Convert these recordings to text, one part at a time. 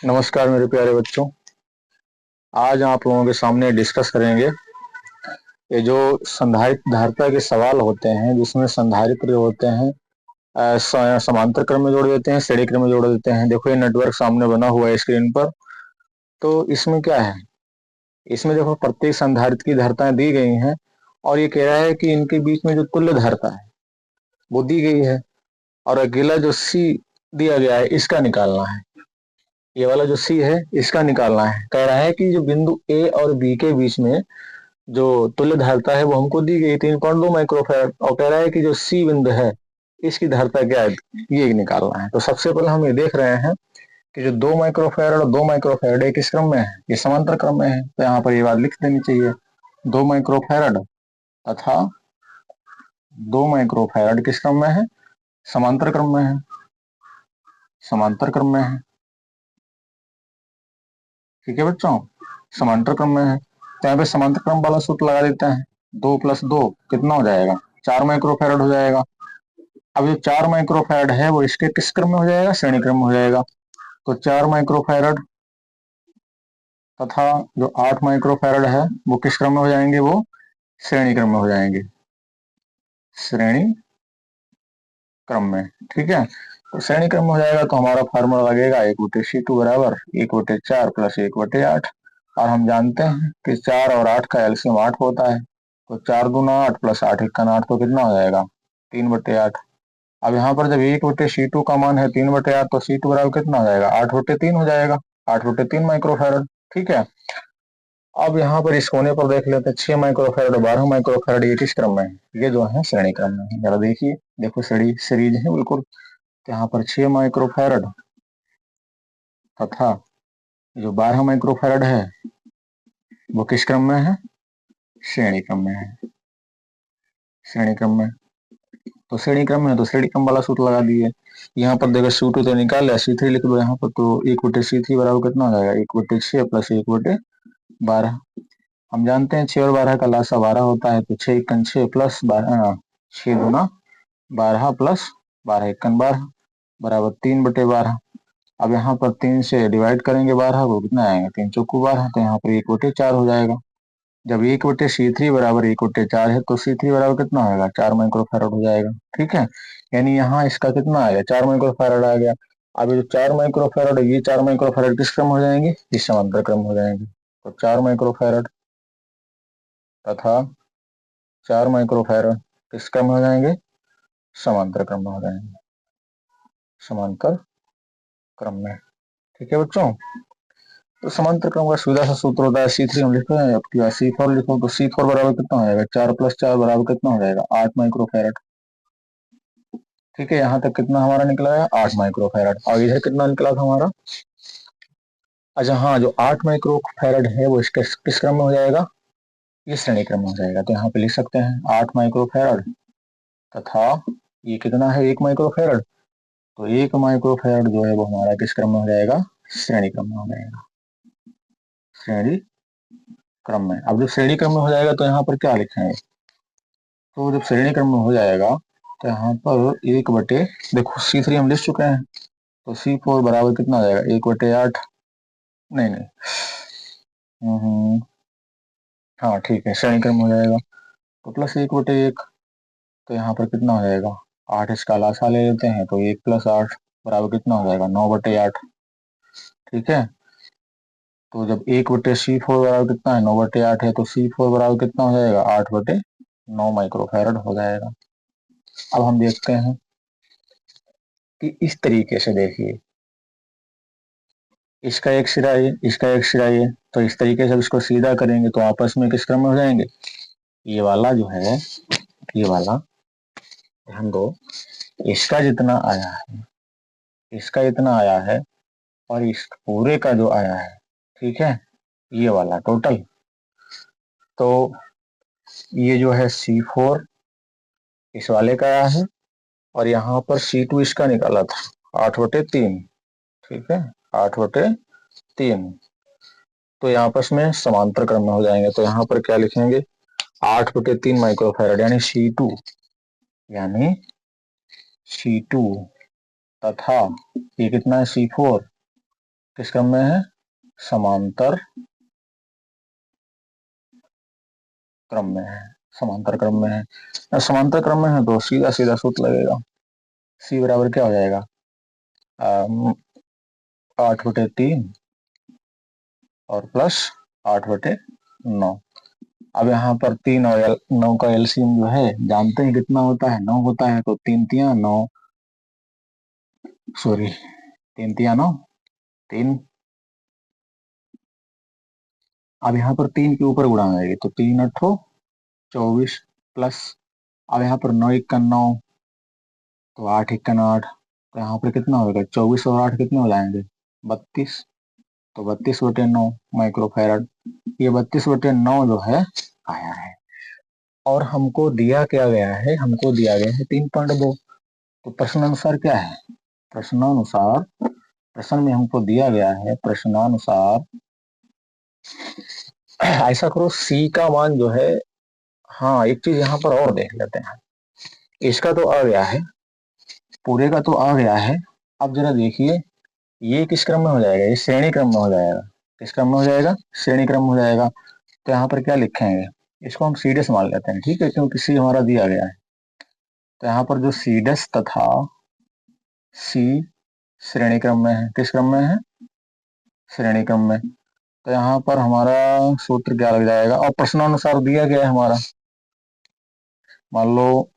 नमस्कार मेरे प्यारे बच्चों। आज आप लोगों के सामने डिस्कस करेंगे ये जो संधारित्र धारिता के सवाल होते हैं, जिसमें संधारित्र जो होते हैं समांतर क्रम में जोड़ देते हैं, श्रेणी क्रम में जोड़ देते हैं। देखो ये नेटवर्क सामने बना हुआ है स्क्रीन पर। तो इसमें क्या है, इसमें देखो प्रत्येक संधारित्र की धारिताएं दी गई हैं और ये कह रहा है कि इनके बीच में जो तुल्य धारिता है वो दी गई है, और अकेला जो सी दिया गया है इसका निकालना है। ये वाला जो सी है इसका निकालना है। कह रहा है कि जो बिंदु ए और बी के बीच में जो तुल्य धारिता है वो हमको दी गई 3.2 माइक्रोफैराड, और कह रहा है कि जो सी बिंदु है इसकी धारिता क्या है, ये निकालना है। तो सबसे पहले हम ये देख रहे हैं कि जो 2 माइक्रोफैराड और 2 माइक्रोफैराड एक किस क्रम में है, ये समांतर क्रम में है। तो यहाँ पर ये बात लिख देनी चाहिए, 2 माइक्रोफैराड तथा 2 माइक्रोफैराड किस क्रम में है, समांतर क्रम में है, समांतर क्रम में है। ठीक है बच्चों, समांतर क्रम में है। तो यहाँ पे समांतर क्रम वाला सूत्र लगा देते हैं। 2 + 2 कितना हो जाएगा, 4 माइक्रोफैराड हो जाएगा। अब जो 4 माइक्रोफैराड है वो इसके किस क्रम में हो जाएगा, श्रेणी क्रम में हो जाएगा। तो 4 माइक्रोफैराड तथा जो 8 माइक्रोफैराड है वो किस क्रम में हो जाएंगे, वो श्रेणी क्रम में हो जाएंगे, श्रेणी क्रम में। ठीक है, तो श्रेणी क्रम में हो जाएगा तो हमारा फार्मूला लगेगा 1/C2 बराबर 1/4 + 1/8। और हम जानते हैं कि 4 और 8 का एलसीएम 8 होता है। तो 4 दूना 8 + 8 = 8, तो कितना हो जाएगा, 3/8। अब यहाँ पर जब 1/C2 का मान है 3/8, तो C2 बराबर कितना हो जाएगा, 8/3 हो जाएगा, 8/3 माइक्रोफैरड। ठीक है, अब यहाँ पर इस कोने पर देख लेते हैं, 6 माइक्रोफैरड और 12 माइक्रोफैरड ये किस क्रम में है, ये जो है श्रेणी क्रम में है। जरा देखिए, देखो श्रेणी सीरीज है बिल्कुल। तो यहाँ पर 6 माइक्रोफैरड तथा जो 12 माइक्रोफैरड है वो किस क्रम में है, श्रेणी क्रम में है, श्रेणी क्रम में। तो श्रेणी क्रम में है तो श्रेणी क्रम वाला सूत्र लगा दिए। यहाँ पर देखो C2 तो निकाल लिया, C3 लिख दो यहाँ पर। तो 1/C3 बराबर कितना हो जाएगा, 1/6 + 1/12। हम जानते हैं 6 और 12 का लासा 12 होता है। तो 6 × 6 + 12, 6 दूना 12 + 12 × 12 बराबर 3/12। अब यहाँ पर 3 से डिवाइड करेंगे 12 को, कितना आएगा, 3 चौको 12। तो यहाँ पर 1/4 हो जाएगा। जब 1/C3 बराबर 1/4 है तो C3 बराबर कितना होगा, 4 माइक्रोफैरड हो जाएगा। ठीक है, यानी यहाँ इसका कितना आ गया, 4 माइक्रोफैरड आ गया। अब ये जो 4 माइक्रोफैरड, ये 4 माइक्रोफैरड किस क्रम हो जाएंगे, इस समांतर क्रम हो जाएंगे। तो 4 माइक्रोफैरड तथा 4 माइक्रोफैरड किस क्रम में हो जाएंगे, समांतर क्रम में हो जाएंगे, समांतर क्रम में। ठीक है बच्चों, तो समांतर क्रम का सीधा सा सूत्र होता है C3 हम लिखते हैं, आपकी बात C4 लिखो। तो C4 बराबर कितना हो जाएगा, 4 + 4 बराबर कितना हो जाएगा, 8 माइक्रोफैरड। ठीक है, यहाँ तक कितना हमारा निकला है, 8 माइक्रोफैरड। और इधर कितना निकला था हमारा, अच्छा हाँ, जो 8 माइक्रोफैरड है वो इसके किस क्रम में हो जाएगा, ये श्रेणी क्रम में हो जाएगा। तो यहाँ पे लिख सकते हैं 8 माइक्रोफैरड तथा ये कितना है, 1 माइक्रोफैरड। तो 1 माइक्रोफैरड जो है वो हमारा किस क्रम में हो जाएगा, श्रेणी क्रम में हो जाएगा, श्रेणी क्रम में। अब जब श्रेणी क्रम में हो जाएगा तो यहाँ पर क्या लिखेंगे, तो जब श्रेणी क्रम में हो जाएगा तो यहाँ पर 1/, देखो C3 हम लिख चुके हैं। तो C4 बराबर कितना हो जाएगा, 1/8, नहीं नहीं, हाँ ठीक है, श्रेणी क्रम हो जाएगा। तो प्लस 1/1, तो यहाँ पर कितना हो जाएगा, 8 इसका लासा ले लेते हैं। तो 1 + 8 बराबर कितना हो जाएगा, 9/8। ठीक है, तो जब 1/C4 बराबर कितना है, 9/8 है, तो C4 बराबर कितना हो जाएगा, 8/9 माइक्रोफैरड हो जाएगा। अब हम देखते हैं कि इस तरीके से, देखिए इसका एक सिरा ये, इसका एक सिरा ये, तो इस तरीके से इसको सीधा करेंगे तो आपस में किस क्रम में हो जाएंगे, ये वाला जो है, ये वाला, ध्यान दो, इसका जितना आया है, इसका इतना आया है, और इस पूरे का जो आया है, ठीक है, ये वाला टोटल। तो ये जो है C4 इस वाले का आया है, और यहाँ पर C2 इसका निकाला था 8/3। ठीक है, 8/3। तो यहाँ आपस में समांतर क्रम में हो जाएंगे। तो यहाँ पर क्या लिखेंगे, 8/3 माइक्रोफैरड यानी C2, यानी C2 तथा ये कितना है, C4 किस क्रम में है? समांतर क्रम में है। समांतर क्रम में है। समांतर क्रम में है तो सीधा सीधा सूत्र लगेगा। सी बराबर क्या हो जाएगा? 8/3 और प्लस 8/9। अब यहाँ पर 3 और 9 का एलसीएम जो है जानते हैं कितना होता है? 9 होता है। तो 3 तिया 9, सॉरी 3 तिया 9, 3। अब यहाँ पर 3 के ऊपर गुणा आएगी तो 3 अठो 24 प्लस, अब यहाँ पर 9 1 9, तो 8 1 8, तो यहाँ पर कितना होगा? 24 और 8 कितने हो जाएंगे? 32। तो 32/9 माइक्रोफैराड। ये 32/9 जो है आया है। और हमको दिया क्या गया है? हमको दिया गया है 3.2। तो प्रश्नानुसार क्या है? प्रश्नानुसार, प्रश्न में हमको दिया गया है प्रश्नानुसार, ऐसा करो सी का मान जो है, हाँ एक चीज यहाँ पर और देख लेते हैं। इसका तो आ गया है, पूरे का तो आ गया है। अब जरा देखिए ये किस क्रम में हो जाएगा? ये श्रेणी क्रम में हो जाएगा। किस क्रम में हो जाएगा? श्रेणी क्रम में हो जाएगा। तो यहाँ पर क्या लिखेंगे? इसको हम सीडस मान लेते हैं, ठीक है, क्योंकि सी हमारा दिया गया है। तो यहाँ पर जो सीडस तथा सी श्रेणी क्रम में है। किस क्रम में है? श्रेणी क्रम में। तो यहाँ पर हमारा सूत्र क्या लग जाएगा? और प्रश्नानुसार दिया गया है हमारा, मान लो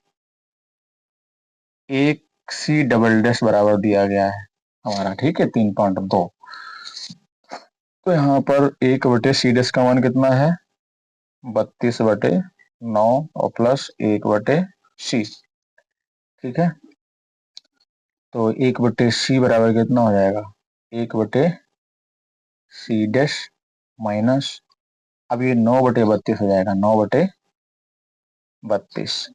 एक सी डबल डैश बराबर दिया गया है हमारा, ठीक है, 3.2। तो यहाँ पर 1/सी का मान कितना है? 32/9 और प्लस 1/सी, ठीक है। तो 1/सी बराबर कितना हो जाएगा? 1/सी डैश माइनस, अब ये 9/32 हो जाएगा, 9/32।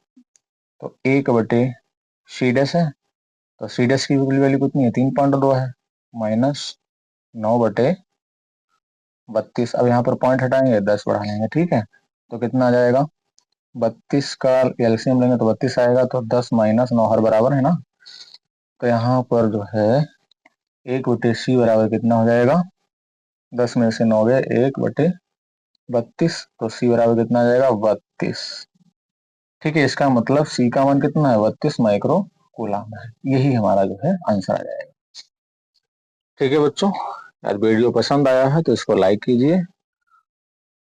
तो 1/सी डैश है, तो सी डैश की वैल्यू कितनी है? 3.2 है, माइनस 9/32। अब यहाँ पर पॉइंट हटाएंगे, 10 बढ़ा लेंगे, ठीक है। तो कितना आ जाएगा? 32 का एलसीएम लेंगे तो 32 आएगा, तो 10 माइनस 9 हर बराबर है ना। तो यहाँ पर जो है 1/सी बराबर कितना हो जाएगा? 10 में से 9 गए, 1/32। तो सी बराबर कितना आ जाएगा? 32, ठीक है। इसका मतलब सी का मान कितना है? 32 माइक्रो कूलम है। यही हमारा जो है आंसर आ जाएगा। ठीक है बच्चों, यार वीडियो पसंद आया है तो इसको लाइक कीजिए,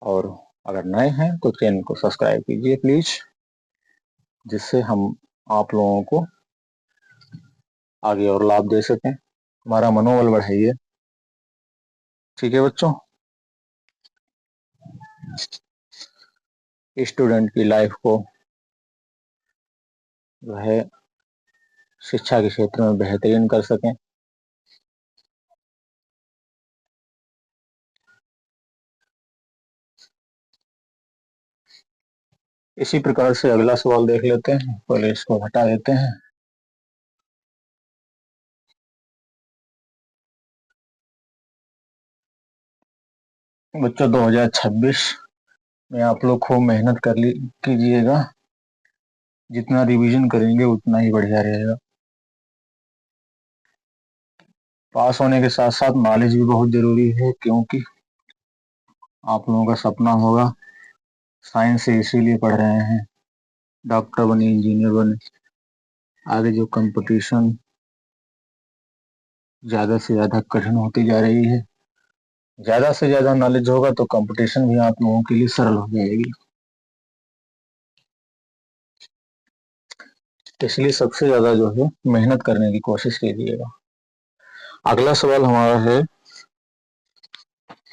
और अगर नए हैं तो चैनल को सब्सक्राइब कीजिए प्लीज, जिससे हम आप लोगों को आगे और लाभ दे सकें, हमारा मनोबल बढ़ाइए। ठीक है बच्चों, स्टूडेंट की लाइफ को जो है शिक्षा के क्षेत्र में बेहतरीन कर सकें। इसी प्रकार से अगला सवाल देख लेते हैं, पहले इसको हटा देते हैं। बच्चों 2026 में आप लोग खूब मेहनत कीजिएगा। जितना रिवीजन करेंगे उतना ही बढ़िया रहेगा। पास होने के साथ साथ नॉलेज भी बहुत जरूरी है, क्योंकि आप लोगों का सपना होगा, साइंस से इसीलिए पढ़ रहे हैं, डॉक्टर बने, इंजीनियर बने। आगे जो कंपटीशन ज्यादा से ज्यादा कठिन होती जा रही है, ज्यादा से ज्यादा नॉलेज होगा तो कंपटीशन भी आप लोगों के लिए सरल हो जाएगी। इसलिए सबसे ज्यादा जो है मेहनत करने की कोशिश कीजिएगा। अगला सवाल हमारा है,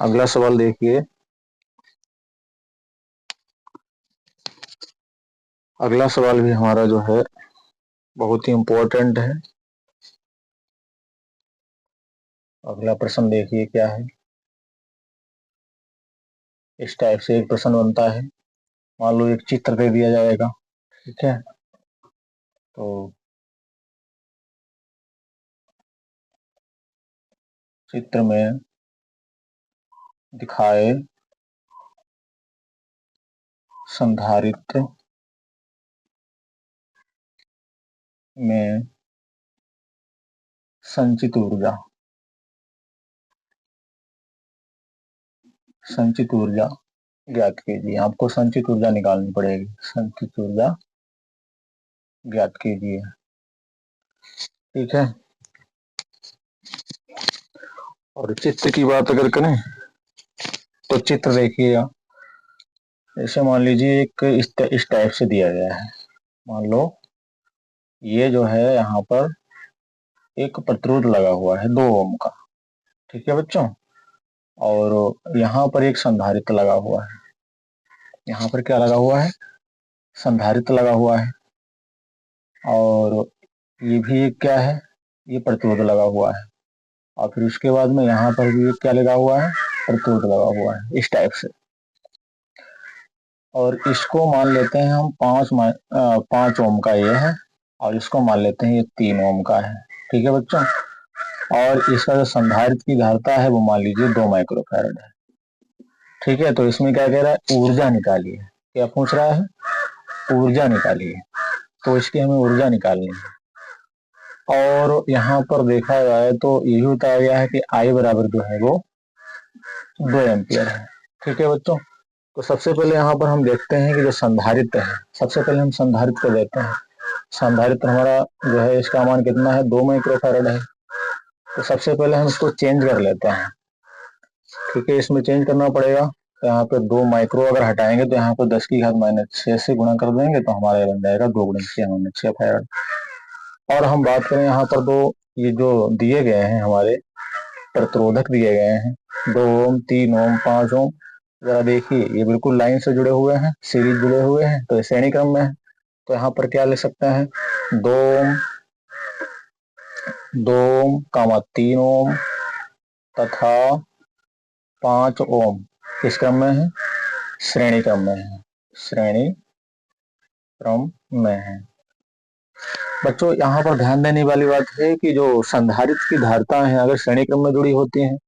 अगला सवाल देखिए। अगला सवाल भी हमारा जो है बहुत ही इंपॉर्टेंट है। अगला प्रश्न देखिए क्या है। इस टाइप से एक प्रश्न बनता है। मान लो एक चित्र दे दिया जाएगा, ठीक है। तो चित्र में दिखाए संधारित्र में संचित ऊर्जा संचित ऊर्जा ज्ञात कीजिए। आपको संचित ऊर्जा निकालनी पड़ेगी। संचित ऊर्जा ज्ञात कीजिए। ठीक है। और चित्र की बात अगर करें तो चित्र देखिएगा, जैसे मान लीजिए एक इस टाइप से दिया गया है। मान लो ये जो है यहाँ पर एक प्रतिरोध लगा हुआ है 2 ओम का। ठीक है बच्चों। और यहाँ पर एक संधारित्र लगा हुआ है। यहाँ पर क्या लगा हुआ है? संधारित्र लगा हुआ है। और ये भी एक क्या है? ये प्रतिरोध लगा हुआ है। और फिर उसके बाद में यहाँ पर भी एक क्या लगा हुआ है? प्रतिरोध लगा हुआ है इस टाइप से। और इसको मान लेते हैं हम 5 ओम का ये है, और इसको मान लेते हैं ये 3 ओम का है। ठीक है बच्चों। और इसका जो संधारित्र की धारिता है वो मान लीजिए 2 माइक्रोफैरड है। ठीक है। तो इसमें क्या कह रहा है? ऊर्जा निकालिए। क्या पूछ रहा है? ऊर्जा निकालिए। तो इसकी हमें ऊर्जा निकालनी है। और यहाँ पर देखा जाए तो यही बताया गया है कि आई बराबर जो है वो 2 एम्पियर है। ठीक है बच्चों। तो सबसे पहले यहाँ पर हम देखते हैं कि जो संधारित्र है, सबसे पहले हम संधारित्र को देखते हैं। संधारित्र हमारा जो है इसका मान कितना है? 2 माइक्रोफैरड है। तो सबसे पहले हम इसको चेंज कर लेते हैं। ठीक है। इसमें चेंज करना पड़ेगा। तो यहाँ पे 2 माइक्रो अगर हटाएंगे तो यहाँ पे 10⁻⁻6 से गुणा कर देंगे तो हमारा बन जाएगा 2 × 6 फैरड। और हम बात करें यहाँ पर ये जो दिए गए हैं हमारे प्रतिरोधक दिए गए हैं 2 ओम, 3 ओम, 5 ओम, जरा देखिए ये बिल्कुल लाइन से जुड़े हुए हैं, सीरीज जुड़े हुए हैं, तो ये श्रेणी क्रम में है। तो यहाँ पर क्या ले सकते हैं? 2 ओम, 2 ओम, 3 ओम तथा 5 ओम किस क्रम में है? श्रेणी क्रम में है। श्रेणी क्रम में है। बच्चों यहाँ पर ध्यान देने वाली बात है कि जो संधारित्र की धारिता है अगर श्रेणी क्रम में जुड़ी होती हैं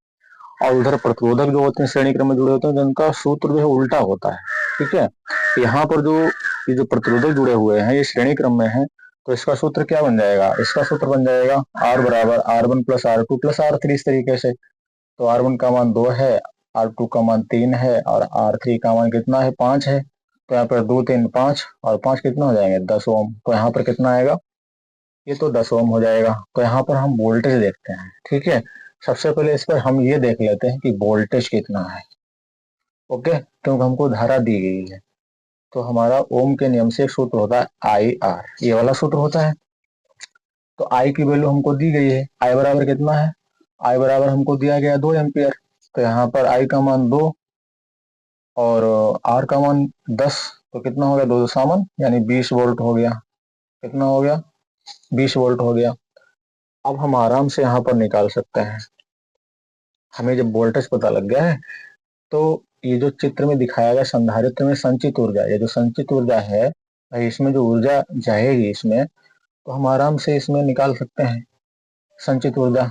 और उधर प्रतिरोधक जो होते हैं श्रेणी क्रम में जुड़े होते हैं, तो इनका सूत्र जो है उल्टा होता है। ठीक है। यहाँ पर ये जो प्रतिरोधक जुड़े हुए हैं ये श्रेणी क्रम में है, तो इसका सूत्र क्या बन जाएगा? इसका सूत्र बन जाएगा R बराबर R1 + R2 + R3 इस तरीके से। तो R1 का मान 2 है, R2 का मान 3 है और R3 का मान कितना है? 5 है। तो यहाँ पर 2, 3, 5 और 5 कितना हो जाएंगे? 10 ओम। तो यहाँ पर कितना आएगा? ये तो 10 ओम हो जाएगा। तो यहाँ पर हम वोल्टेज देखते हैं। ठीक है। सबसे पहले इस पर हम ये देख लेते हैं कि वोल्टेज कितना है। ओके। क्योंकि हमको धारा दी गई है। तो हमारा ओम के नियम से एक सूत्र होता है IR, ये वाला सूत्र होता है। तो आई की वैल्यू हमको दी गई है। आई बराबर कितना है? आई बराबर हमको दिया गया 2 एम्पियर। तो यहाँ पर आई का मान 2 और आर का मान 10, तो कितना हो गया? 2 सामान यानी 20 वोल्ट हो गया। कितना हो गया? 20 वोल्ट हो गया। अब हम आराम से यहाँ पर निकाल सकते हैं। हमें जब वोल्टेज पता लग गया है तो ये जो चित्र में दिखाया गया संधारित्र में संचित ऊर्जा, ये जो संचित ऊर्जा है इसमें जो ऊर्जा जाएगी इसमें, तो हम आराम से इसमें निकाल सकते हैं संचित ऊर्जा।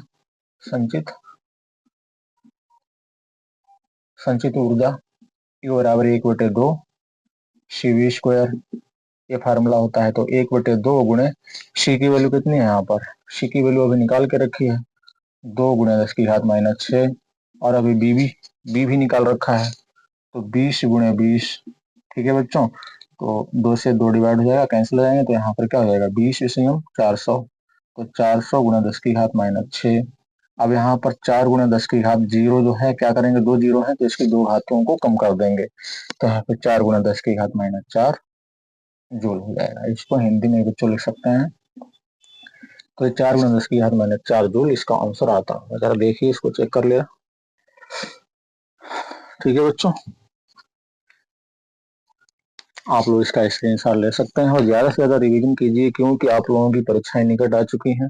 संचित ऊर्जा E बराबर 1/2 CV²। ये फार्मूला होता है। तो 1/2 गुणे सी की वैल्यू कितनी है? यहाँ पर सी की वैल्यू अभी निकाल के रखी है 2 × 10⁻⁶ और अभी बी भी निकाल रखा है तो 20 × 20। ठीक है बच्चों। तो 2 से 2 डिवाइड हो जाएगा, कैंसिल हो जाएंगे, तो यहाँ पर क्या हो जाएगा? 20 × 400। तो 400 × 10⁻⁶। अब यहाँ पर 4 × 10⁻0 जो है क्या करेंगे? 2 जीरो है तो इसकी 2 घातों को कम कर देंगे। तो यहाँ पे 4 × 10⁻4 जूल हो जाएगा। इसको हिंदी में बच्चों लिख सकते हैं। तो 4 × 10⁻4 जूल इसका आंसर आता है। जरा देखिए, इसको चेक कर लिया। ठीक है बच्चों। आप लोग इसका स्क्रीनशॉट ले सकते हैं और ज्यादा से ज्यादा रिवीजन कीजिए क्योंकि आप लोगों की परीक्षाएं निकट आ चुकी हैं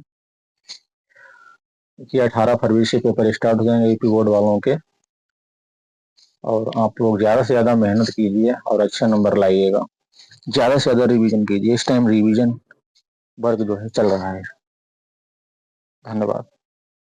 कि 18 फरवरी से पेपर स्टार्ट हो जाएंगे यूपी बोर्ड वालों के। और आप लोग ज्यादा से ज्यादा मेहनत कीजिए और अच्छे नंबर लाइएगा। ज्यादा से ज्यादा रिवीजन कीजिए। इस टाइम रिवीजन वर्क जो है चल रहा है। धन्यवाद।